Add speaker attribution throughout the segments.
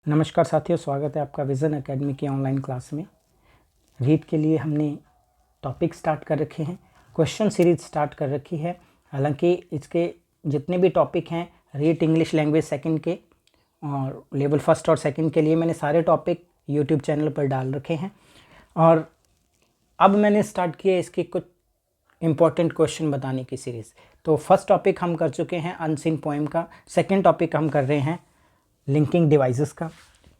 Speaker 1: नमस्कार साथियों, स्वागत है आपका विज़न एकेडमी की ऑनलाइन क्लास में। रीड के लिए हमने टॉपिक स्टार्ट कर रखे हैं, क्वेश्चन सीरीज स्टार्ट कर रखी है। हालांकि इसके जितने भी टॉपिक हैं रीड इंग्लिश लैंग्वेज सेकंड के और लेवल फर्स्ट और सेकंड के लिए मैंने सारे टॉपिक यूट्यूब चैनल पर डाल रखे हैं। और अब मैंने स्टार्ट किया इसके कुछ इम्पॉर्टेंट क्वेश्चन बताने की सीरीज़। तो फर्स्ट टॉपिक हम कर चुके हैं अनसीन पोएम का, सेकेंड टॉपिक हम कर रहे हैं लिंकिंग डिवाइसेस का।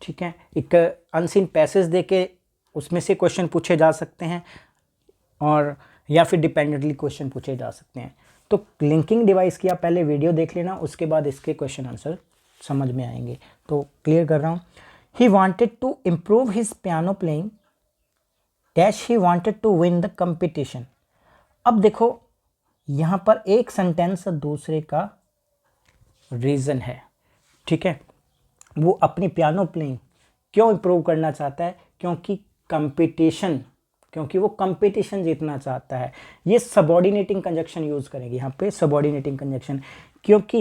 Speaker 1: ठीक है, एक अनसीन पैसेज देके उसमें से क्वेश्चन पूछे जा सकते हैं और या फिर डिपेंडेंटली क्वेश्चन पूछे जा सकते हैं। तो लिंकिंग डिवाइस की आप पहले वीडियो देख लेना, उसके बाद इसके क्वेश्चन आंसर समझ में आएंगे। तो क्लियर कर रहा हूँ। He wanted to improve his piano playing dash he wanted to win the competition. अब देखो यहाँ पर एक सेंटेंस दूसरे का रीज़न है। ठीक है, वो अपनी पियानो प्लेइंग क्यों इम्प्रूव करना चाहता है? क्योंकि वो कंपटीशन जीतना चाहता है। ये सबऑर्डिनेटिंग कंजक्शन यूज़ करेंगे यहाँ पे, सबऑर्डिनेटिंग कंजक्शन, क्योंकि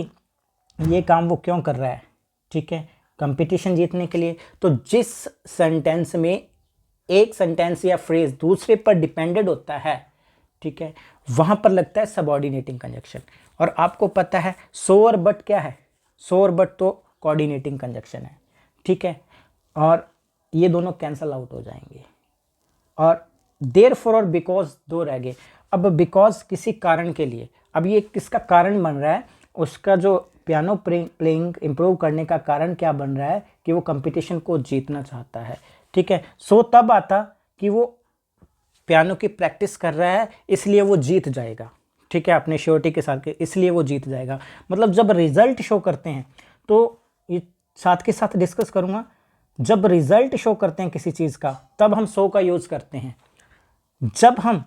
Speaker 1: ये काम वो क्यों कर रहा है? ठीक है, कंपटीशन जीतने के लिए। तो जिस सेंटेंस में एक सेंटेंस या फ्रेज दूसरे पर डिपेंडेड होता है, ठीक है, वहाँ पर लगता है सबऑर्डिनेटिंग कंजक्शन। और आपको पता है सो और बट क्या है? सो और बट तो कोऑर्डिनेटिंग कंजक्शन है। ठीक है, और ये दोनों कैंसल आउट हो जाएंगे और देयरफॉर और बिकॉज दो रह गए। अब बिकॉज किसी कारण के लिए, अब ये किसका कारण बन रहा है? उसका जो पियानो प्लेइंग इम्प्रूव करने का कारण क्या बन रहा है कि वो कंपटीशन को जीतना चाहता है। ठीक है, सो तब आता कि वो पियानो की प्रैक्टिस कर रहा है इसलिए वो जीत जाएगा। ठीक है, अपने श्योरिटी के साथ इसलिए वो जीत जाएगा। मतलब जब रिजल्ट शो करते हैं, तो ये साथ के साथ डिस्कस करूंगा, जब रिजल्ट शो करते हैं किसी चीज़ का तब हम सो का यूज़ करते हैं। जब हम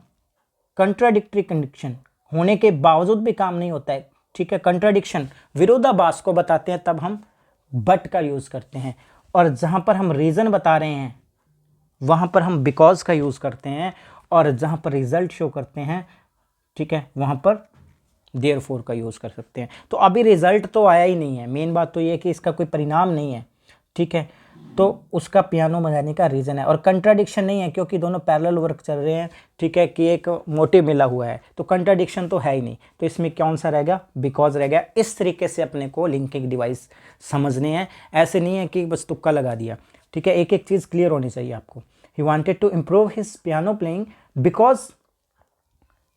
Speaker 1: कंट्राडिक्टरी कंडीशन होने के बावजूद भी काम नहीं होता है, ठीक है, कंट्राडिक्शन विरोधाभास को बताते हैं, तब हम बट का यूज़ करते हैं। और जहाँ पर हम रीज़न बता रहे हैं वहाँ पर हम बिकॉज का यूज़ करते हैं। और जहाँ पर रिजल्ट शो करते हैं, ठीक है, वहाँ पर देयरफॉर का यूज़ कर सकते हैं। तो अभी रिजल्ट तो आया ही नहीं है, मेन बात तो ये है कि इसका कोई परिणाम नहीं है। ठीक है, तो उसका पियानो बजाने का रीज़न है। और कंट्राडिक्शन नहीं है क्योंकि दोनों पैरेलल वर्क चल रहे हैं। ठीक है, कि एक मोटिव मिला हुआ है, तो कंट्राडिक्शन तो है ही नहीं। तो इसमें कौन सा रहेगा? बिकॉज रहेगा। इस तरीके से अपने को लिंकिंग डिवाइस समझने हैं, ऐसे नहीं है कि बस तुक्का लगा दिया। ठीक है, एक एक चीज़ क्लियर होनी चाहिए आपको। He wanted to improve his piano playing because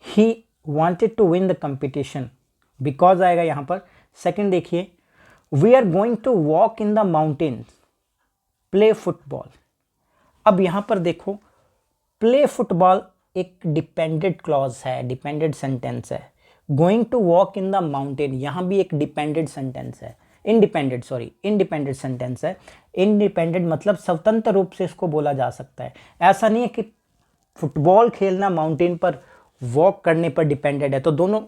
Speaker 1: he wanted to win the competition। Because आएगा यहाँ पर। सेकंड देखिए, we are going to walk in the mountains play football. अब यहाँ पर देखो, प्ले फुटबॉल एक डिपेंडेंट क्लॉज है, डिपेंडेंट सेंटेंस है। Going to walk in the mountain यहाँ भी एक डिपेंडेंट सेंटेंस है, इंडिपेंडेंट सेंटेंस है। इंडिपेंडेंट मतलब स्वतंत्र रूप से इसको बोला जा सकता है। ऐसा नहीं है कि फुटबॉल खेलना माउंटेन पर वॉक करने पर डिपेंडेंट है, तो दोनों,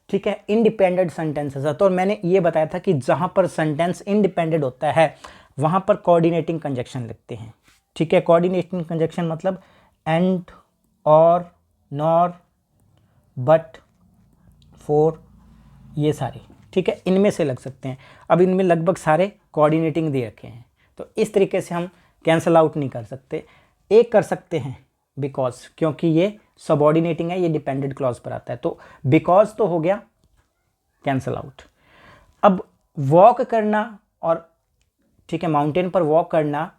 Speaker 1: ठीक है, इंडिपेंडेंट सेंटेंसेस है। तो मैंने ये बताया था कि जहां पर सेंटेंस इंडिपेंडेंट होता है वहां पर कोऑर्डिनेटिंग कंजक्शन लिखते हैं। ठीक है, कोऑर्डिनेटिंग कंजक्शन मतलब एंड, और, नॉर, बट, फॉर, ये सारे, ठीक है, इनमें से लग सकते हैं। अब इनमें लगभग सारे कोऑर्डिनेटिंग दे रखे हैं, तो इस तरीके से हम कैंसल आउट नहीं कर सकते। एक कर सकते हैं बिकॉज, क्योंकि ये सबऑर्डिनेटिंग है, ये डिपेंडेंट क्लॉज पर आता है, तो बिकॉज तो हो गया कैंसल आउट। अब वॉक करना और, ठीक है, माउंटेन पर वॉक करना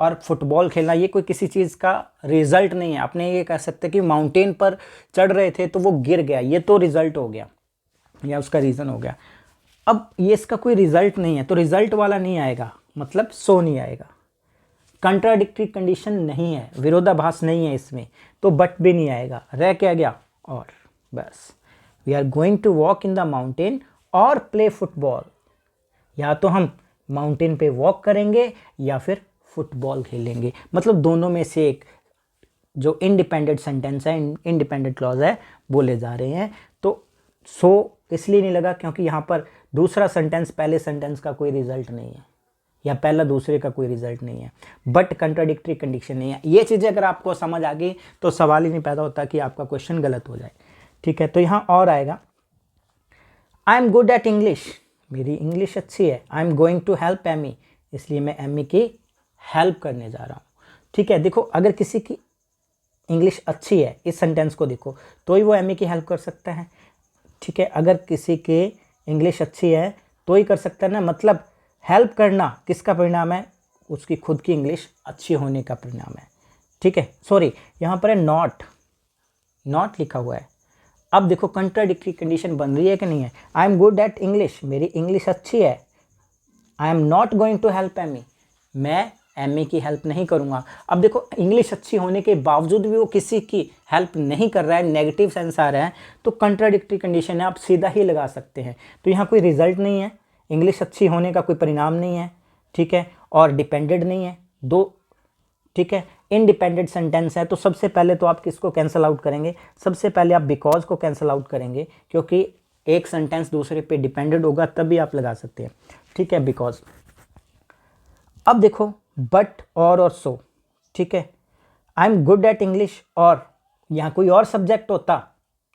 Speaker 1: और फुटबॉल खेलना, ये कोई किसी चीज़ का रिजल्ट नहीं है। अपने ये कह सकते कि माउंटेन पर चढ़ रहे थे तो वो गिर गया, ये तो रिजल्ट हो गया या उसका रीज़न हो गया। अब ये इसका कोई रिजल्ट नहीं है, तो रिजल्ट वाला नहीं आएगा, मतलब सो नहीं आएगा। कंट्राडिक्टरी कंडीशन नहीं है, विरोधाभास नहीं है इसमें, तो बट भी नहीं आएगा। रह क्या गया? और, बस। We are going to walk in the mountain और प्ले फुटबॉल। या तो हम माउंटेन पे वॉक करेंगे या फिर फुटबॉल खेलेंगे, मतलब दोनों में से एक। जो इंडिपेंडेंट सेंटेंस है, इंडिपेंडेंट क्लॉज है, बोले जा रहे हैं। तो सो इसलिए नहीं लगा क्योंकि यहाँ पर दूसरा सेंटेंस पहले सेंटेंस का कोई रिजल्ट नहीं है, या पहला दूसरे का कोई रिजल्ट नहीं है। बट कंट्राडिक्टरी कंडीशन नहीं है। ये चीज़ें अगर आपको समझ आ गई तो सवाल ही नहीं पैदा होता कि आपका क्वेश्चन गलत हो जाए। ठीक है, तो यहाँ और आएगा, I am good at English, मेरी इंग्लिश अच्छी है। I am going to help Amy, इसलिए मैं एमी की हेल्प करने जा रहा हूँ। ठीक है, देखो अगर किसी की इंग्लिश अच्छी है, इस सेंटेंस को देखो, तो ही वो एमए की हेल्प कर सकता है। ठीक है, अगर किसी के इंग्लिश अच्छी है तो ही कर सकता है ना, मतलब हेल्प करना किसका परिणाम है, उसकी खुद की इंग्लिश अच्छी होने का परिणाम है। ठीक है, सॉरी यहाँ पर है नॉट, नॉट लिखा हुआ है। अब देखो कंट्राडिक्टरी कंडीशन बन रही है कि नहीं है। I am good at English, मेरी इंग्लिश अच्छी है। I am not going to help Amy, मैं एमए की हेल्प नहीं करूंगा। अब देखो इंग्लिश अच्छी होने के बावजूद भी वो किसी की हेल्प नहीं कर रहा है, नेगेटिव सेंस आ रहा है, तो कंट्राडिक्टरी कंडीशन है, आप सीधा ही लगा सकते हैं। तो यहाँ कोई रिजल्ट नहीं है, इंग्लिश अच्छी होने का कोई परिणाम नहीं है। ठीक है, और डिपेंडेंट नहीं है दो। ठीक है, इंडिपेंडेंट सेंटेंस है, तो सबसे पहले तो आप किसको कैंसिल आउट करेंगे, सबसे पहले आप बिकॉज को कैंसिल आउट करेंगे, क्योंकि एक सेंटेंस दूसरे पे डिपेंडेंट होगा तभी आप लगा सकते हैं। ठीक है, बिकॉज। अब देखो बट और सो। ठीक है, I am good at English, और यहाँ कोई और सब्जेक्ट होता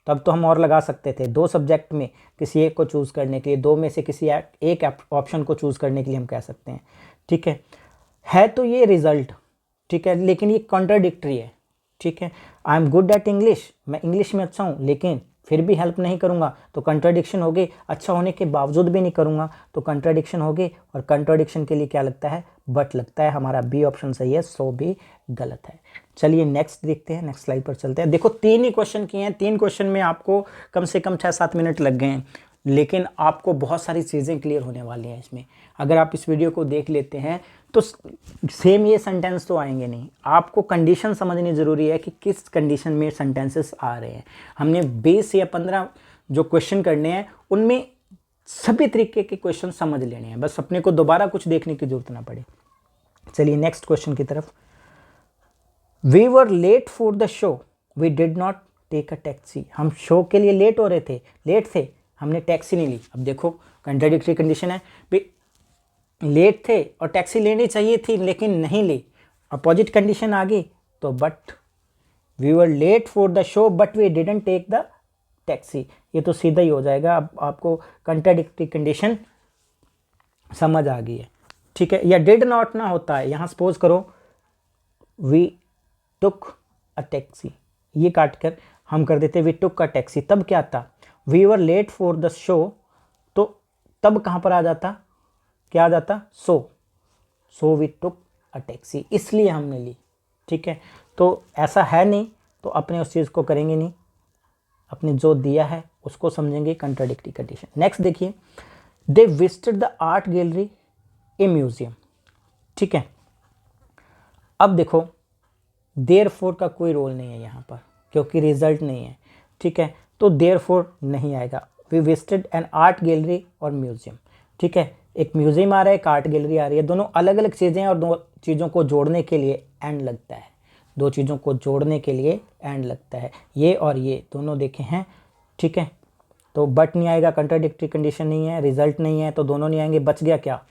Speaker 1: तब तो हम और लगा सकते थे। दो सब्जेक्ट में किसी एक को चूज़ करने के लिए, दो में से किसी एक ऑप्शन को चूज़ करने के लिए हम कह सकते हैं। ठीक है तो ये रिजल्ट। ठीक है, लेकिन ये कॉन्ट्राडिक्टरी है। ठीक है, I am good at English, मैं इंग्लिश में अच्छा हूँ लेकिन फिर भी हेल्प नहीं करूँगा, तो कंट्राडिक्शन हो गई। अच्छा होने के बावजूद भी नहीं करूँगा तो कंट्राडिक्शन हो गई, और कंट्राडिक्शन के लिए क्या लगता है, बट लगता है। हमारा बी ऑप्शन सही है, सो भी गलत है। चलिए नेक्स्ट देखते हैं, नेक्स्ट स्लाइड पर चलते हैं। देखो 3 ही क्वेश्चन किए हैं, 3 क्वेश्चन में आपको कम से कम 6-7 मिनट लग गए हैं, लेकिन आपको बहुत सारी चीज़ें क्लियर होने वाली हैं इसमें। अगर आप इस वीडियो को देख लेते हैं तो सेम ये सेंटेंस तो आएंगे नहीं, आपको कंडीशन समझनी ज़रूरी है कि किस कंडीशन में सेंटेंसेस आ रहे हैं। हमने 20 या 15 जो क्वेश्चन करने हैं उनमें सभी तरीके के क्वेश्चन समझ लेने हैं, बस अपने को दोबारा कुछ देखने की जरूरत ना पड़े। चलिए नेक्स्ट क्वेश्चन की तरफ। We were late for the show, we did not take a taxi, हम शो के लिए लेट हो रहे थे, लेट थे, हमने टैक्सी नहीं ली। अब देखो कंट्राडिक्टरी कंडीशन है, लेट थे और टैक्सी लेनी चाहिए थी लेकिन नहीं ली। अपोजिट कंडीशन आ गई तो but, we were late for the show but we didn't take the taxi, ये तो सीधा ही हो जाएगा। अब आपको कंट्राडिक्टरी कंडीशन समझ आ गई है। ठीक है, या डिड नॉट ना होता है, यहाँ सपोज करो वी टुक अ टैक्सी, ये काट कर हम कर देते वी टुक अ टैक्सी, तब क्या था, we were late for the show, तो तब कहाँ पर आ जाता, क्या आ जाता, so we took a taxi, इसलिए हमने ली। ठीक है, तो ऐसा है नहीं तो अपने उस चीज़ को करेंगे नहीं, अपने जो दिया है उसको समझेंगे। Contradictory condition. नेक्स्ट देखिए, they visited the art gallery A museum. ठीक है, अब देखो देयरफॉर का कोई रोल नहीं है यहाँ पर क्योंकि रिजल्ट नहीं है। ठीक है, तो देयरफॉर नहीं आएगा। We visited an art gallery और म्यूजियम। ठीक है, एक म्यूजियम आ रहा है, एक आर्ट गैलरी आ रही है, दोनों अलग अलग चीज़ें हैं और दो चीज़ों को जोड़ने के लिए एंड लगता है, दो चीज़ों को जोड़ने के लिए एंड लगता है, ये और ये दोनों देखे हैं। ठीक है, तो बट नहीं आएगा, कंट्राडिक्टरी कंडीशन नहीं है, रिजल्ट नहीं है, तो दोनों नहीं आएंगे। बच गया क्या,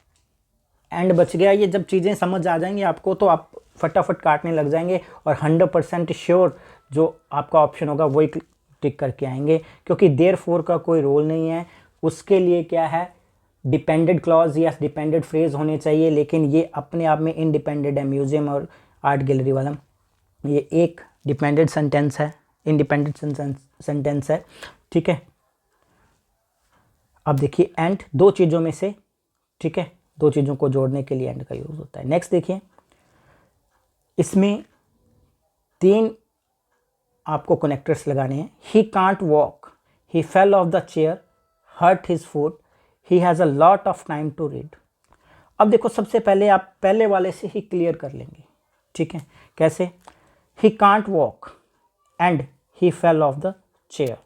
Speaker 1: एंड बच गया। ये जब चीज़ें समझ आ जाएंगी आपको तो आप फटाफट काटने लग जाएंगे और 100% श्योर जो आपका ऑप्शन होगा वही टिक करके आएंगे, क्योंकि देयरफॉर का कोई रोल नहीं है। उसके लिए क्या है, डिपेंडेंट क्लॉज या डिपेंडेंट फ्रेज होने चाहिए, लेकिन ये अपने आप में इनडिपेंडेंट है। म्यूजियम और आर्ट गैलरी वाला ये एक डिपेंडेंट सेंटेंस है, इंडिपेंडेंट सेंटेंस है। ठीक है, अब देखिए एंड दो चीज़ों में से, ठीक है, दो चीज़ों को जोड़ने के लिए एंड का यूज़ होता है। नेक्स्ट देखिए, इसमें 3 आपको कनेक्टर्स लगाने हैं। He can't walk, he fell off the chair, hurt his foot, he has a lot of time to read. अब देखो सबसे पहले आप पहले वाले से ही क्लियर कर लेंगे। ठीक है, कैसे, ही can't walk and he fell off the chair.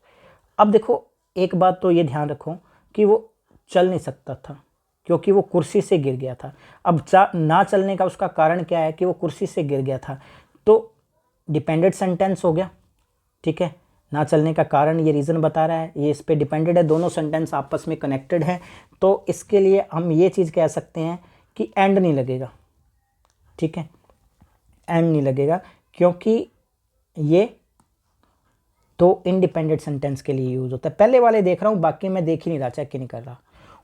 Speaker 1: अब देखो एक बात तो ये ध्यान रखो कि वो चल नहीं सकता था क्योंकि वो कुर्सी से गिर गया था। अब ना चलने का उसका कारण क्या है कि वो कुर्सी से गिर गया था, तो डिपेंडेंट सेंटेंस हो गया। ठीक है, ना चलने का कारण ये रीज़न बता रहा है, ये इस पे डिपेंडेंट है, दोनों सेंटेंस आपस में कनेक्टेड हैं, तो इसके लिए हम ये चीज़ कह सकते हैं कि एंड नहीं लगेगा। ठीक है, एंड नहीं लगेगा क्योंकि ये तो इंडिपेंडेंट सेंटेंस के लिए यूज़ होता है। पहले वाले देख रहा हूँ, बाकी मैं देख ही नहीं रहा, चेक ही नहीं कर रहा।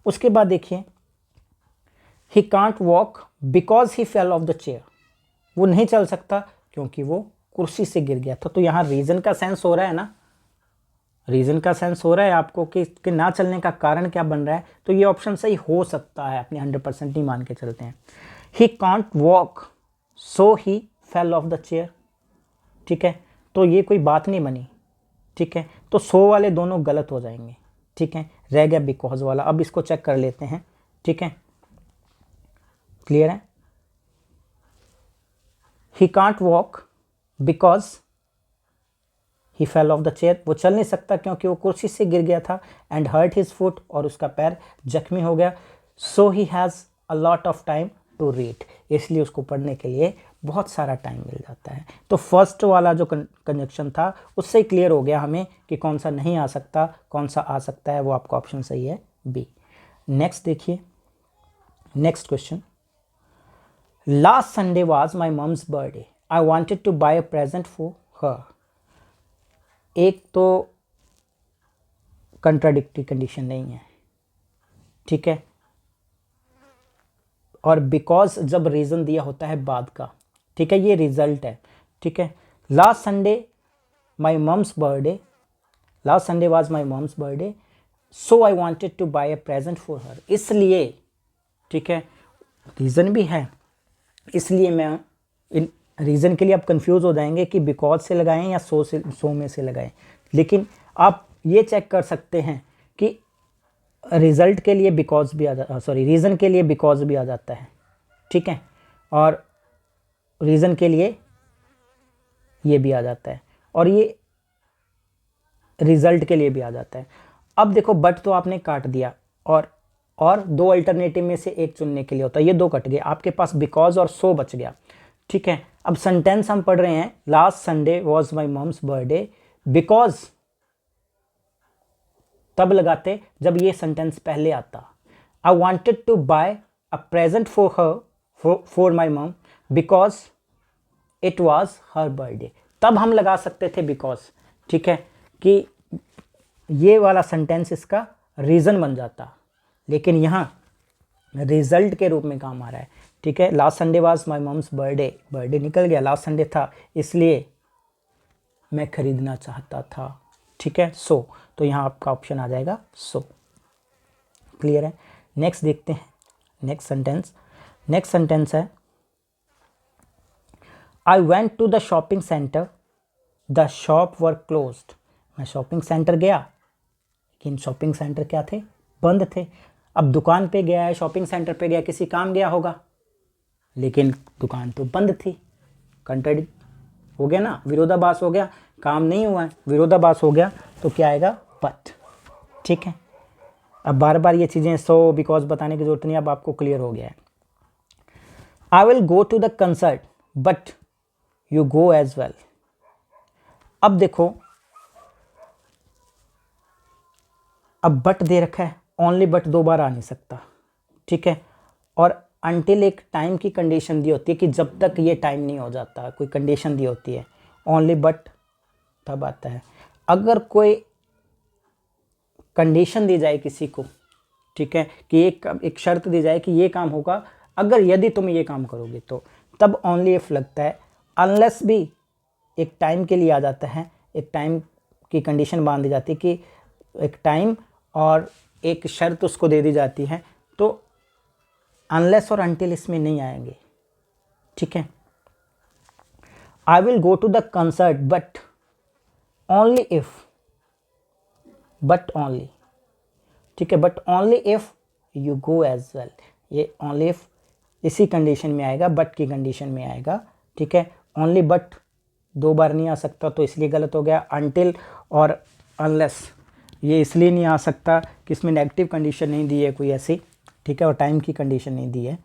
Speaker 1: उसके बाद देखिए, ही can't walk because he fell off the chair, वो नहीं चल सकता क्योंकि वो कुर्सी से गिर गया था। तो यहाँ रीज़न का सेंस हो रहा है ना, रीज़न का सेंस हो रहा है आपको कि ना चलने का कारण क्या बन रहा है। तो ये ऑप्शन सही हो सकता है, अपने 100% नहीं मान के चलते हैं। He can't walk so he fell off the chair, ठीक है, तो ये कोई बात नहीं बनी, ठीक है, तो सो वाले दोनों गलत हो जाएंगे, ठीक है, रह गया बिकॉज वाला। अब इसको चेक कर लेते हैं, ठीक है, क्लियर है। ही can't walk because he fell off the chair, वो चल नहीं सकता क्योंकि वो कुर्सी से गिर गया था, एंड हर्ट हिज फुट, और उसका पैर जख्मी हो गया। So he has a lot of time to read, इसलिए उसको पढ़ने के लिए बहुत सारा टाइम मिल जाता है। तो फर्स्ट वाला जो कंजक्शन था उससे ही क्लियर हो गया हमें कि कौन सा नहीं आ सकता, कौन सा आ सकता है। वो आपका ऑप्शन सही है बी। नेक्स्ट देखिए, next question. Last Sunday was my mums birthday, I wanted to buy a present for her. एक तो कंट्राडिक्टरी कंडीशन नहीं है, ठीक है, और बिकॉज जब रीज़न दिया होता है बाद का, ठीक है, ये रिजल्ट है, ठीक है। Last Sunday my mums birthday, last Sunday was my mums birthday, so I wanted to buy a present for her, इसलिए, ठीक है, रीज़न भी है, इसलिए मैं इन रीज़न के लिए आप कंफ्यूज हो जाएंगे कि बिकॉज से लगाएं या सो में से लगाएं, लेकिन आप ये चेक कर सकते हैं कि रिज़ल्ट के लिए बिकॉज भी आ जाता, सॉरी, रीज़न के लिए बिकॉज भी आ जाता है, ठीक है, और रीज़न के लिए ये भी आ जाता है, और ये रिज़ल्ट के लिए भी आ जाता है। अब देखो, बट तो आपने काट दिया, और दो अल्टरनेटिव में से एक चुनने के लिए होता है, ये दो कट गए, आपके पास बिकॉज और सो बच गया, ठीक है। अब सेंटेंस हम पढ़ रहे हैं, last Sunday was my mums birthday, because तब लगाते जब ये सेंटेंस पहले आता। I wanted to buy a present for her, for my mom, because it was her birthday, तब हम लगा सकते थे बिकॉज, ठीक है, कि ये वाला सेंटेंस इसका रीज़न बन जाता, लेकिन यहाँ रिजल्ट के रूप में काम आ रहा है, ठीक है। Last Sunday was my mums birthday, birthday निकल गया, लास्ट संडे था, इसलिए मैं खरीदना चाहता था, ठीक है, सो, तो यहाँ आपका ऑप्शन आ जाएगा सो, क्लियर है। नेक्स्ट देखते हैं, नेक्स्ट सेंटेंस, नेक्स्ट सेंटेंस है, I went to the shopping centre, the shop were closed, मैं शॉपिंग सेंटर गया, लेकिन शॉपिंग सेंटर क्या थे, बंद थे। अब दुकान पे गया है, शॉपिंग सेंटर पे गया, किसी काम गया होगा, लेकिन दुकान तो बंद थी, कंट्राडिक्ट हो गया ना, विरोधाभास हो गया, काम नहीं हुआ है, विरोधाभास हो गया, तो क्या आएगा, बट, ठीक है। अब बार बार ये चीज़ें सो बिकॉज बताने की जरूरत नहीं, अब आपको क्लियर हो गया है। I will go to the concert but you go as well. अब देखो, अब बट दे रखा है, ओनली बट दो बार आ नहीं सकता, ठीक है, और अनटिल एक टाइम की कंडीशन दी होती है कि जब तक ये टाइम नहीं हो जाता, कोई कंडीशन दी होती है, ओनली बट तब आता है अगर कोई कंडीशन दी जाए किसी को, ठीक है, कि एक शर्त दी जाए कि ये काम होगा अगर यदि तुम ये काम करोगे, तो तब ओनली इफ लगता है, अनलेस भी एक टाइम के लिए आ जाता है, एक टाइम की कंडीशन बांध दी जाती है कि एक टाइम और एक शर्त उसको दे दी जाती है, तो अनलेस और अनटिल इसमें नहीं आएंगे, ठीक है। I will go to the concert but only if, but only, ठीक है, but only if you go as well, ये ओनली इफ इसी कंडीशन में आएगा, बट की कंडीशन में आएगा, ठीक है। ओनली बट दो बार नहीं आ सकता, तो इसलिए गलत हो गया। अनटिल और अनलेस ये इसलिए नहीं आ सकता कि इसमें नेगेटिव कंडीशन नहीं दी है कोई ऐसी, ठीक है, और टाइम की कंडीशन नहीं दी है,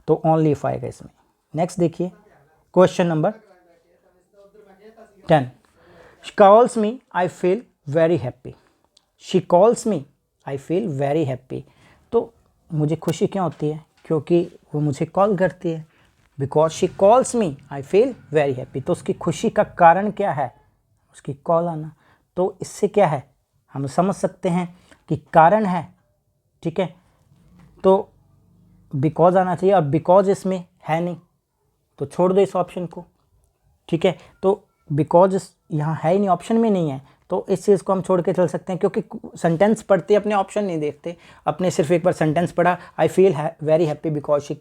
Speaker 1: तो ओनली इफ आएगा इसमें। नेक्स्ट देखिए, question number 10। She calls me I feel very happy, she calls me I feel very happy, तो मुझे खुशी क्यों होती है, क्योंकि वो मुझे कॉल करती है, because she calls me I feel very happy, तो उसकी खुशी का कारण क्या है, उसकी कॉल आना, तो इससे क्या है, हम समझ सकते हैं कि कारण है, ठीक है। तो बिकॉज आना चाहिए, और बिकॉज इसमें है नहीं तो छोड़ दो इस ऑप्शन को, ठीक है। तो बिकॉज यहाँ है ही नहीं, ऑप्शन में नहीं है, तो इस चीज़ को हम छोड़ के चल सकते हैं, क्योंकि सेंटेंस पढ़ते अपने ऑप्शन नहीं देखते, अपने सिर्फ एक बार सेंटेंस पढ़ा, I feel very happy because she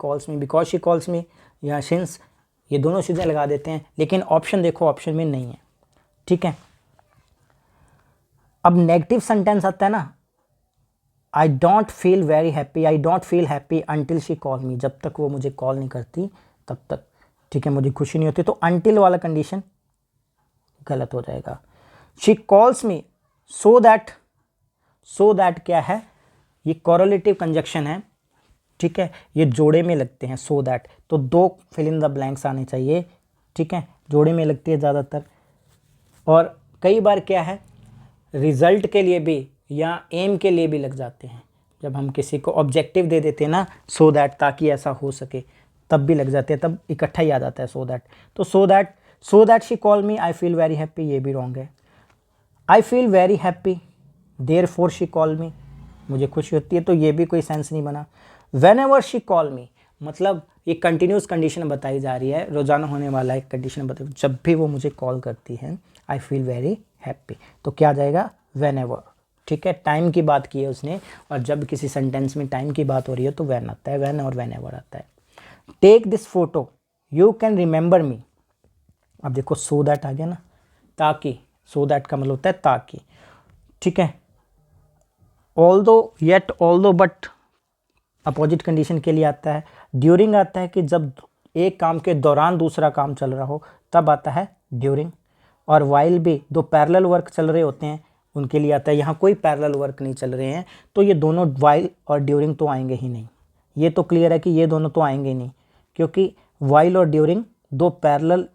Speaker 1: calls me या सिंस, ये दोनों चीज़ें लगा देते हैं, लेकिन ऑप्शन देखो ऑप्शन में नहीं है, ठीक है। अब नेगेटिव सेंटेंस आता है ना, I don't feel very happy, I don't feel happy until she call मी, जब तक वो मुझे कॉल नहीं करती तब तक, ठीक है, मुझे खुशी नहीं होती, तो अंटिल वाला कंडीशन गलत हो जाएगा। She calls me so that क्या है, ये कोरिलेटिव कंजक्शन है, ठीक है, ये जोड़े में लगते हैं, सो दैट, तो 2 फिल इन द ब्लैंक्स आने चाहिए, ठीक है, जोड़े में लगती है ज़्यादातर, और कई बार क्या है रिजल्ट के लिए भी या एम के लिए भी लग जाते हैं, जब हम किसी को ऑब्जेक्टिव दे देते हैं ना, सो दैट, ताकि ऐसा हो सके, तब भी लग जाते हैं, तब इकट्ठा ही आ जाता है सो दैट। तो so that she call me I feel very happy, ये भी रॉन्ग है। I feel very happy therefore she call मी, मुझे खुशी होती है, तो ये भी कोई सेंस नहीं बना। वेन एवर शी कॉल मी, मतलब ये कंटिन्यूस कंडीशन बताई जा रही है, रोजाना होने वाला एक कंडीशन बताई, जब भी वो मुझे कॉल करती है आई फील वेरी हैप्पी, तो क्या आ जाएगा वेन एवर, ठीक है, टाइम की बात की है उसने, और जब किसी सेंटेंस में टाइम की बात हो रही है तो वैन आता है, वैन और वेन एवर आता है। Take this photo you can remember me, अब देखो सो दैट आ गया ना, ताकि, सो दैट का मतलब होता है ताकि, ठीक है। Although, yet, although, but opposite condition के लिए आता है। ड्यूरिंग आता है कि जब एक काम के दौरान दूसरा काम चल रहा हो तब आता है ड्यूरिंग, और वाइल भी 2 पैरेलल वर्क चल रहे होते हैं उनके लिए आता है। यहाँ कोई पैरेलल वर्क नहीं चल रहे हैं तो ये दोनों वाइल और ड्यूरिंग तो आएंगे ही नहीं, ये तो क्लियर है कि ये दोनों तो आएंगे ही नहीं, क्योंकि वाइल और ड्यूरिंग 2 पैरेलल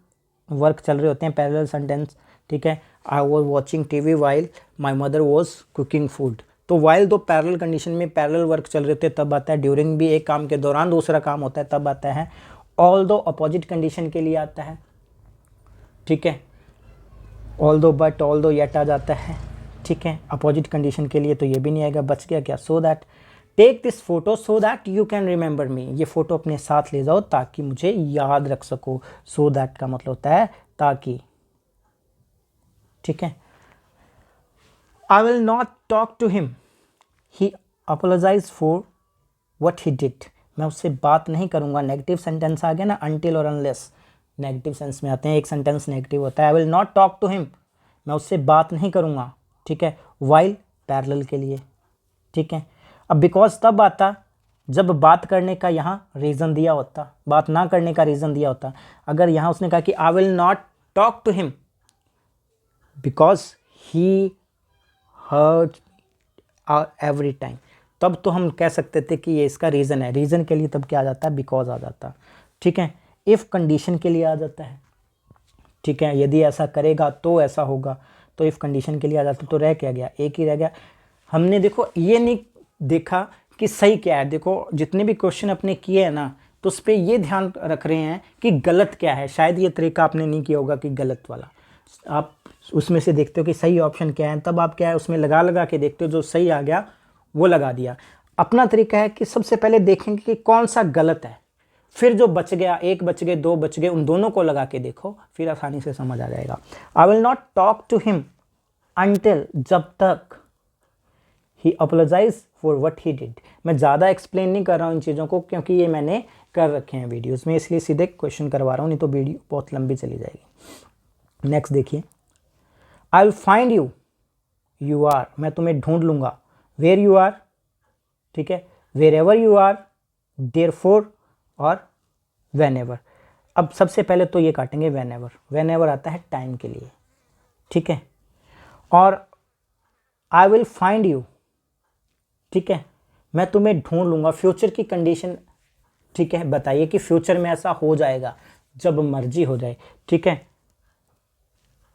Speaker 1: वर्क चल रहे होते हैं, पैरेलल सेंटेंस, ठीक है। I was watching TV while my mother was cooking food, तो वाइल 2 पैरेलल कंडीशन में पैरेलल वर्क चल रहे थे तब आता है। ड्यूरिंग भी एक काम के दौरान दूसरा काम होता है तब आता है। ऑल्दो अपोजिट कंडीशन के लिए आता है, ठीक है। ऑल्दो, बट, ऑल्दो, येट आ जाता है, ठीक है, अपोजिट कंडीशन के लिए, तो ये भी नहीं आएगा, बच गया क्या, so that. Take this photo so that you can remember me, ये फोटो अपने साथ ले जाओ ताकि मुझे याद रख सको, सो दैट का मतलब होता है ताकि, ठीक है। I will not talk to him, he apologize for what he did, मैं उससे बात नहीं करूंगा, नेगेटिव सेंटेंस आ गया ना, अनटिल और अनलेस नेगेटिव सेंस में आते हैं, एक सेंटेंस नेगेटिव होता है। I will not talk to him, मैं उससे बात नहीं करूंगा, ठीक है, वाइल पैरेलल के लिए, ठीक है। अब बिकॉज तब आता जब बात करने का यहाँ रीज़न दिया होता, बात ना करने का रीज़न दिया होता। अगर यहाँ उसने कहा कि I will not talk to him because he hurt every time, तब तो हम कह सकते थे कि ये इसका रीज़न है, रीज़न के लिए तब क्या आ जाता है, बिकॉज आ जाता, ठीक है। इफ़ कंडीशन के लिए आ जाता है, ठीक है, यदि ऐसा करेगा तो ऐसा होगा, तो इफ़ कंडीशन के लिए आ जाता, तो रह क्या गया, एक ही रह गया। हमने देखो ये नहीं देखा कि सही क्या है, देखो जितने भी क्वेश्चन अपने किए हैं ना, तो उस पर ये ध्यान रख रहे हैं कि गलत क्या है। शायद ये तरीका आपने नहीं किया होगा कि गलत वाला, आप उसमें से देखते हो कि सही ऑप्शन क्या है, तब आप क्या है उसमें लगा के देखते हो, जो सही आ गया वो लगा दिया। अपना तरीका है कि सबसे पहले देखेंगे कि कौन सा गलत है, फिर जो बच गया, 1 बच गए, 2 बच गए, उन दोनों को लगा के देखो, फिर आसानी से समझ आ जाएगा। I will not talk to him until, जब तक, he apologize for what he did. मैं ज़्यादा एक्सप्लेन नहीं कर रहा हूँ इन चीज़ों को, क्योंकि ये मैंने कर रखे हैं वीडियोज़ में, इसलिए सीधे क्वेश्चन करवा रहा हूँ, नहीं तो वीडियो बहुत लंबी चली जाएगी। नेक्स्ट देखिए, I will find you, you are, मैं तुम्हें ढूंढ लूँगा, वेयर यू आर, ठीक है, wherever you are, therefore और वेन एवर। अब सबसे पहले तो ये काटेंगे वेन एवर, वेन एवर आता है टाइम के लिए, ठीक है, और आई विल फाइंड यू, ठीक है, मैं तुम्हें ढूंढ लूँगा, फ्यूचर की कंडीशन, ठीक है, बताइए कि फ्यूचर में ऐसा हो जाएगा जब मर्जी हो जाए, ठीक है।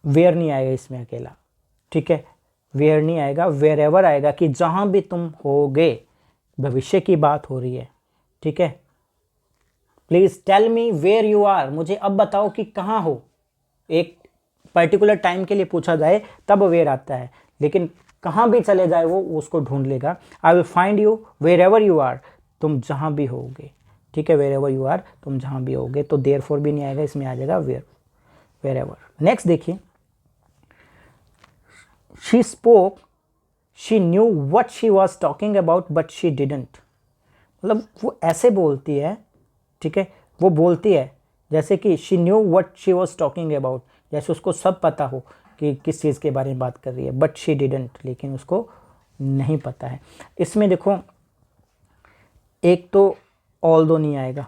Speaker 1: वेयर नहीं आएगा इसमें अकेला, ठीक है, वेयर नहीं आएगा, वेयर एवर आएगा कि जहाँ भी तुम होगे, भविष्य की बात हो रही है, ठीक है। Please tell me where you are, मुझे अब बताओ कि कहाँ हो, एक पर्टिकुलर टाइम के लिए पूछा जाए तब वेयर आता है, लेकिन कहाँ भी चले जाए वो उसको ढूंढ लेगा। I will find you wherever you are, तुम जहाँ भी होगे, ठीक है, वेर एवर यू आर, तुम जहाँ भी होगे, तो देयरफॉर भी नहीं आएगा, इसमें आ जाएगा वेर एवर। नेक्स्ट देखिए, she spoke, she knew what she was talking about but she didn't, मतलब वो ऐसे बोलती है, ठीक है, वो बोलती है जैसे कि she knew what she was talking about, जैसे उसको सब पता हो कि किस चीज़ के बारे में बात कर रही है, बट शी डिडंट, लेकिन उसको नहीं पता है। इसमें देखो, एक तो ऑल दो नहीं आएगा,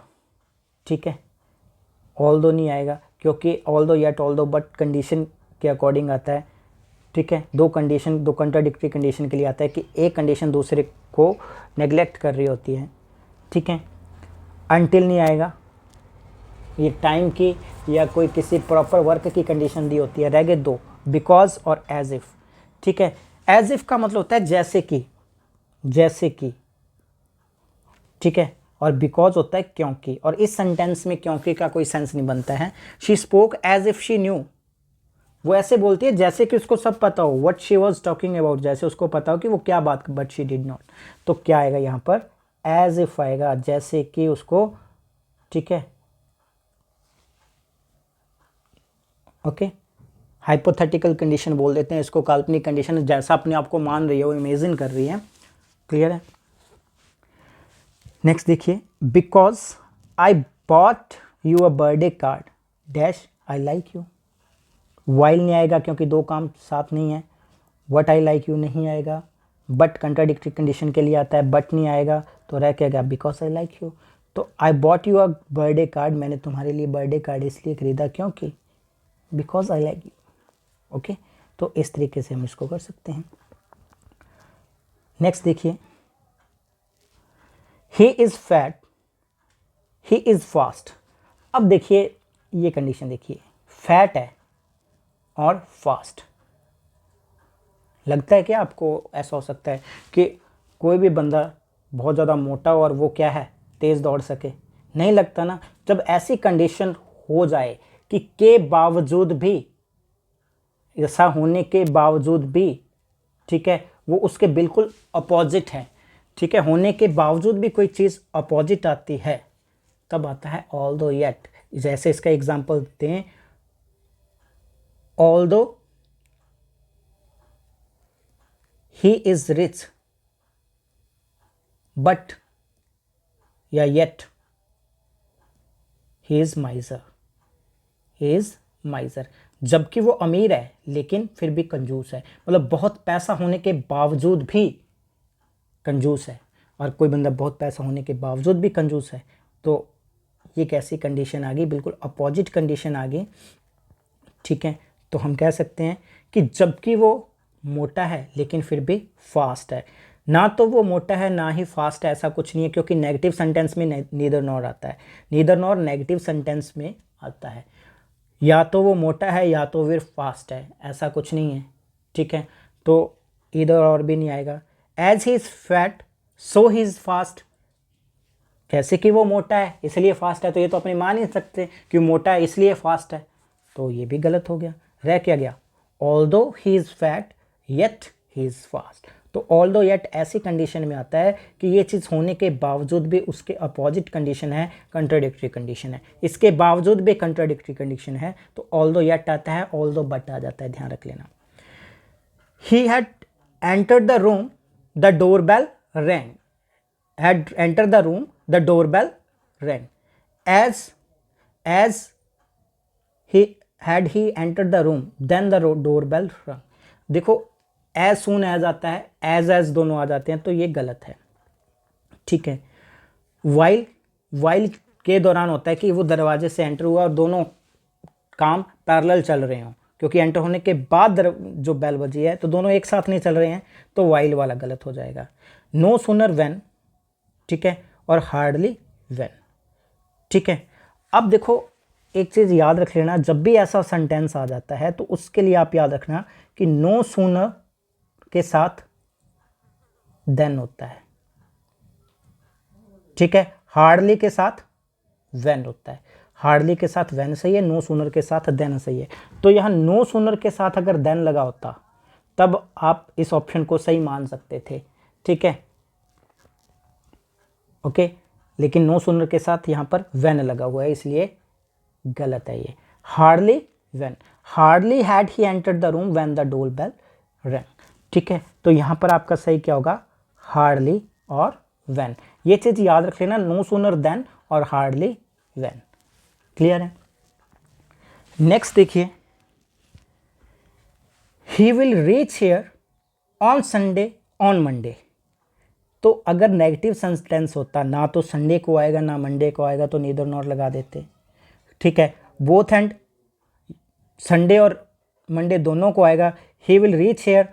Speaker 1: ठीक है, ऑल दो नहीं आएगा क्योंकि ऑल दो येट ऑल दो बट कंडीशन के अकॉर्डिंग आता है, ठीक है, दो कंडीशन, दो कंट्राडिक्टरी कंडीशन के लिए आता है कि एक कंडीशन दूसरे को नेग्लेक्ट कर रही होती है, ठीक है। अनटिल नहीं आएगा, ये टाइम की या कोई किसी प्रॉपर वर्क की कंडीशन दी होती है। रह गए दो, बिकॉज और एज इफ, ठीक है। एज इफ का मतलब होता है जैसे कि, जैसे कि, ठीक है, और बिकॉज होता है क्योंकि, और इस सेंटेंस में क्योंकि का कोई सेंस नहीं बनता है। She spoke as if she knew, वो ऐसे बोलती है जैसे कि उसको सब पता हो, what she was talking about, जैसे उसको पता हो कि वो क्या बात, बट शी डिड नॉट, तो क्या आएगा यहाँ पर, एज इफ आएगा, जैसे कि उसको, ठीक है, ओके। हाइपोथेटिकल कंडीशन बोल देते हैं इसको, काल्पनिक कंडीशन, जैसा अपने आप को मान रही है, वो इमेजिन कर रही है, क्लियर है। नेक्स्ट देखिए, because I bought you a birthday card dash I like you, while नहीं आएगा क्योंकि दो काम साथ नहीं है, वट आई लाइक यू नहीं आएगा, बट कंट्राडिक्टरी कंडीशन के लिए आता है, बट नहीं आएगा, तो रह क्या गया, बिकॉज आई लाइक यू। तो I bought you a birthday card, मैंने तुम्हारे लिए बर्थडे कार्ड इसलिए खरीदा क्योंकि, because I like you, okay. तो इस तरीके से हम इसको कर सकते हैं। नेक्स्ट देखिए, ही is fat, he is fast. अब देखिए ये कंडीशन देखिए, फैट है और फास्ट, लगता है क्या आपको ऐसा हो सकता है कि कोई भी बंदा बहुत ज़्यादा मोटा हो और वो क्या है, तेज़ दौड़ सके, नहीं लगता ना। जब ऐसी कंडीशन हो जाए कि के बावजूद भी, ऐसा होने के बावजूद भी, ठीक है, वो उसके बिल्कुल अपोजिट है, ठीक है, होने के बावजूद भी कोई चीज़ अपोजिट आती है, तब आता है ऑल्दो येट। जैसे इसका एग्जांपल दें, although he is rich but, या yet he is miser, he is miser, जबकि वो अमीर है लेकिन फिर भी कंजूस है, मतलब बहुत पैसा होने के बावजूद भी कंजूस है, और कोई बंदा बहुत पैसा होने के बावजूद भी कंजूस है, तो ये कैसी कंडीशन आ गई, बिल्कुल अपोजिट कंडीशन आ गई, ठीक है। तो हम कह सकते हैं कि जबकि वो मोटा है लेकिन फिर भी फास्ट है, ना तो वो मोटा है ना ही फास्ट है, ऐसा कुछ नहीं है, क्योंकि नेगेटिव सेंटेंस में नीदर नॉर आता है, नीदर नॉर नेगेटिव सेंटेंस में आता है, या तो वो मोटा है या तो फिर फास्ट है, ऐसा कुछ नहीं है, ठीक है। तो इधर और भी नहीं आएगा। As he is fat so he is fast, जैसे कि वो मोटा है इसलिए फास्ट है, तो ये तो अपने मान ही सकते कि मोटा है इसलिए फास्ट है, तो ये भी गलत हो गया। रह क्या गया, although he is fat yet he is fast. तो ऑल्दो येट ऐसी कंडीशन में आता है कि ये चीज़ होने के बावजूद भी उसके अपोजिट कंडीशन है, कंट्राडिक्टरी कंडीशन है, इसके बावजूद भी कंट्राडिक्टरी कंडीशन है, तो ऑल्दो येट आता है, ऑल्दो बट आ जाता है, ध्यान रख लेना। He had entered the room the door bell rang, had entered the room the doorbell rang, as he entered the room then the doorbell rang। देखो as soon as आता है, as दोनों आ जाते हैं, तो ये गलत है, ठीक है। while के दौरान होता है कि वो दरवाजे से एंटर हुआ और दोनों काम पैरेलल चल रहे हों, क्योंकि एंटर होने के बाद जो बेल बजी है तो दोनों एक साथ नहीं चल रहे हैं, तो while वाला गलत हो जाएगा। नो सूनर व्हेन, ठीक है, और हार्डली व्हेन, ठीक है। अब देखो एक चीज़ याद रख लेना, जब भी ऐसा सेंटेंस आ जाता है तो उसके लिए आप याद रखना कि नो सूनर के साथ देन होता है, ठीक है, हार्डली के साथ व्हेन होता है, हार्डली के साथ व्हेन सही है, नो सूनर के साथ देन सही है। तो यहाँ नो सूनर के साथ अगर देन लगा होता तब आप इस ऑप्शन को सही मान सकते थे, ठीक है। ओके, लेकिन नो सूनर के साथ यहाँ पर व्हेन लगा हुआ है, इसलिए गलत है ये। Hardly when, hardly had he entered the room when the door bell rang. ठीक है, तो यहाँ पर आपका सही क्या होगा, हार्डली और व्हेन। ये चीज याद रख लेना, नो सूनर देन और हार्डली व्हेन। क्लियर है? नेक्स्ट देखिए, he will reach here on Sunday on Monday. तो अगर नेगेटिव सेंटेंस होता, ना तो संडे को आएगा ना मंडे को आएगा, तो नीदर नॉट लगा देते। ठीक है, बोथ एंड संडे और मंडे दोनों को आएगा। He will reach here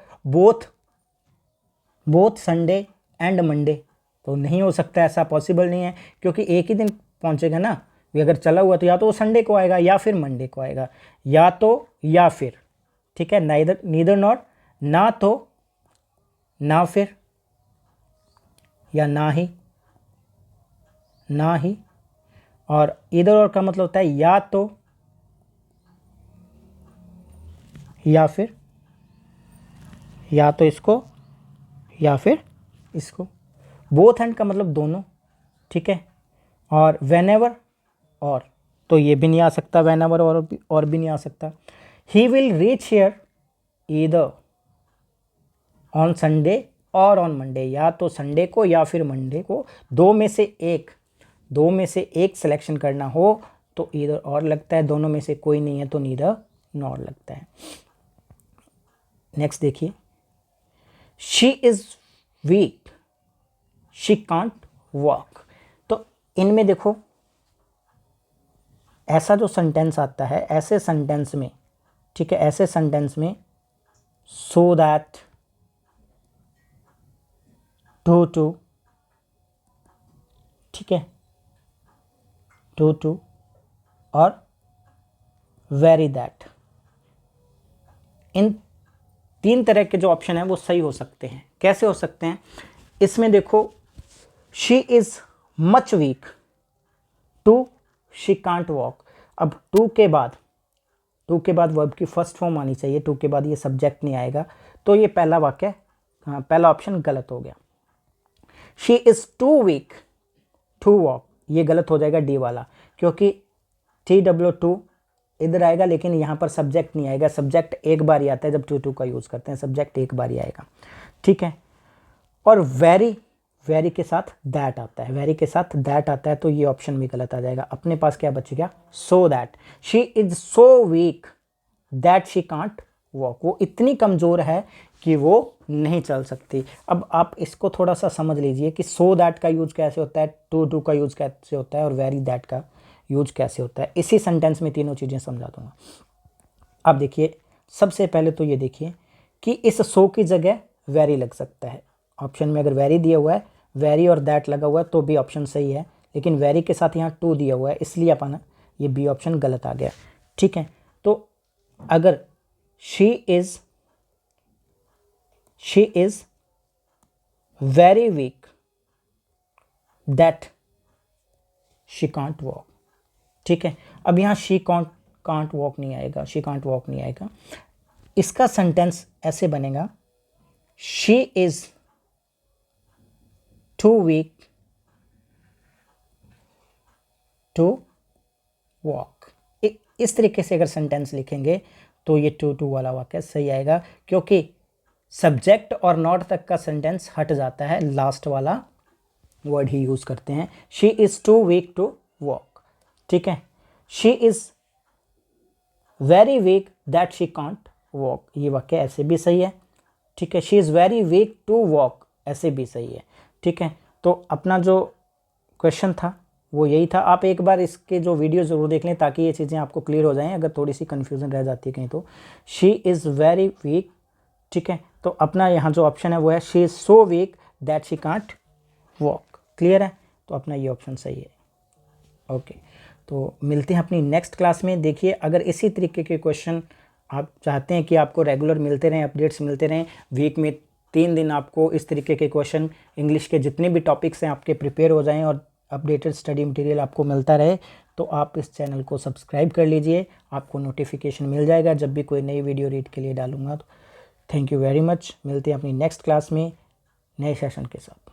Speaker 1: both Sunday and Monday, तो नहीं हो सकता, ऐसा पॉसिबल नहीं है, क्योंकि एक ही दिन पहुंचेगा ना। अगर चला हुआ तो या तो वो संडे को आएगा या फिर मंडे को आएगा, या तो या फिर। ठीक है, नीदर नॉट, ना तो ना फिर, या ना ही। और इधर और का मतलब होता है या तो या फिर, या तो इसको या फिर इसको। बोथ एंड का मतलब दोनों। ठीक है, और व्हेनेवर और, तो ये भी नहीं आ सकता, व्हेनेवर और भी नहीं आ सकता। He will reach here either on Sunday और ऑन मंडे, या तो संडे को या फिर मंडे को, दो में से एक सिलेक्शन करना हो तो ईदर और लगता है, दोनों में से कोई नहीं है तो नीदर नॉर लगता है। नेक्स्ट देखिए, she is weak she can't walk. तो इनमें देखो, ऐसा जो सेंटेंस आता है, ऐसे सेंटेंस में, ठीक है, ऐसे सेंटेंस में सो दैट, टू, ठीक है, टू और वेरी दैट, इन तीन तरह के जो ऑप्शन है वो सही हो सकते हैं। कैसे हो सकते हैं? इसमें देखो, she is much weak to she can't walk. अब टू के बाद वर्ब की फर्स्ट फॉर्म आनी चाहिए, टू के बाद ये सब्जेक्ट नहीं आएगा, तो ये पहला वाक्य, पहला ऑप्शन गलत हो गया। She is too weak to walk, ये गलत हो जाएगा डी वाला, क्योंकि TW2 इधर आएगा, लेकिन यहाँ पर सब्जेक्ट नहीं आएगा। सब्जेक्ट एक बार ही आता है, जब टू का यूज़ करते हैं सब्जेक्ट एक बार ही आएगा। ठीक है, और वेरी के साथ दैट आता है, तो ये ऑप्शन भी गलत आ जाएगा। अपने पास क्या बच गया? So that. She is so weak that she can't walk, वो इतनी कमज़ोर है कि वो नहीं चल सकती। अब आप इसको थोड़ा सा समझ लीजिए कि सो दैट का यूज कैसे होता है, टू का यूज कैसे होता है, और वेरी दैट का यूज कैसे होता है। इसी सेंटेंस में तीनों चीज़ें समझा दूंगा। अब देखिए, सबसे पहले तो ये देखिए कि इस सो की जगह वेरी लग सकता है। ऑप्शन में अगर वेरी दिया हुआ है, वेरी और दैट लगा हुआ है तो भी ऑप्शन सही है, लेकिन वेरी के साथ यहाँ टू दिया हुआ है, इसलिए अपना ये बी ऑप्शन गलत आ गया। ठीक है, तो अगर she is very weak that she can't walk. ठीक है, अब यहाँ शी कांट वॉक नहीं आएगा, इसका सेंटेंस ऐसे बनेगा, she is too weak to walk. इस तरीके से अगर सेंटेंस लिखेंगे तो ये टू वाला वाक्य सही आएगा, क्योंकि सब्जेक्ट और नॉट तक का सेंटेंस हट जाता है, लास्ट वाला वर्ड ही यूज करते हैं। She is too weak to walk. ठीक है, she is very weak that she can't walk, ये वाक्य ऐसे भी सही है। ठीक है, she is very weak to walk, ऐसे भी सही है। ठीक है, तो अपना जो क्वेश्चन था वो यही था। आप एक बार इसके जो वीडियो ज़रूर देख लें ताकि ये चीज़ें आपको क्लियर हो जाएं, अगर थोड़ी सी कन्फ्यूज़न रह जाती है कहीं तो। शी इज़ वेरी वीक, ठीक है, तो अपना यहाँ जो ऑप्शन है वो है she is so weak that she can't walk. Clear है, तो अपना ये ऑप्शन सही है। ओके, तो मिलते हैं अपनी नेक्स्ट क्लास में। देखिए, अगर इसी तरीके के क्वेश्चन आप चाहते हैं कि आपको रेगुलर मिलते रहें, अपडेट्स मिलते रहें, वीक में 3 दिन आपको इस तरीके के क्वेश्चन, इंग्लिश के जितने भी टॉपिक्स हैं आपके प्रिपेयर हो जाएं और अपडेटेड स्टडी मटेरियल आपको मिलता रहे, तो आप इस चैनल को सब्सक्राइब कर लीजिए। आपको नोटिफिकेशन मिल जाएगा जब भी कोई नई वीडियो रीड के लिए डालूंगा। तो थैंक यू वेरी मच। मिलते हैं अपनी नेक्स्ट क्लास में नए सेशन के साथ।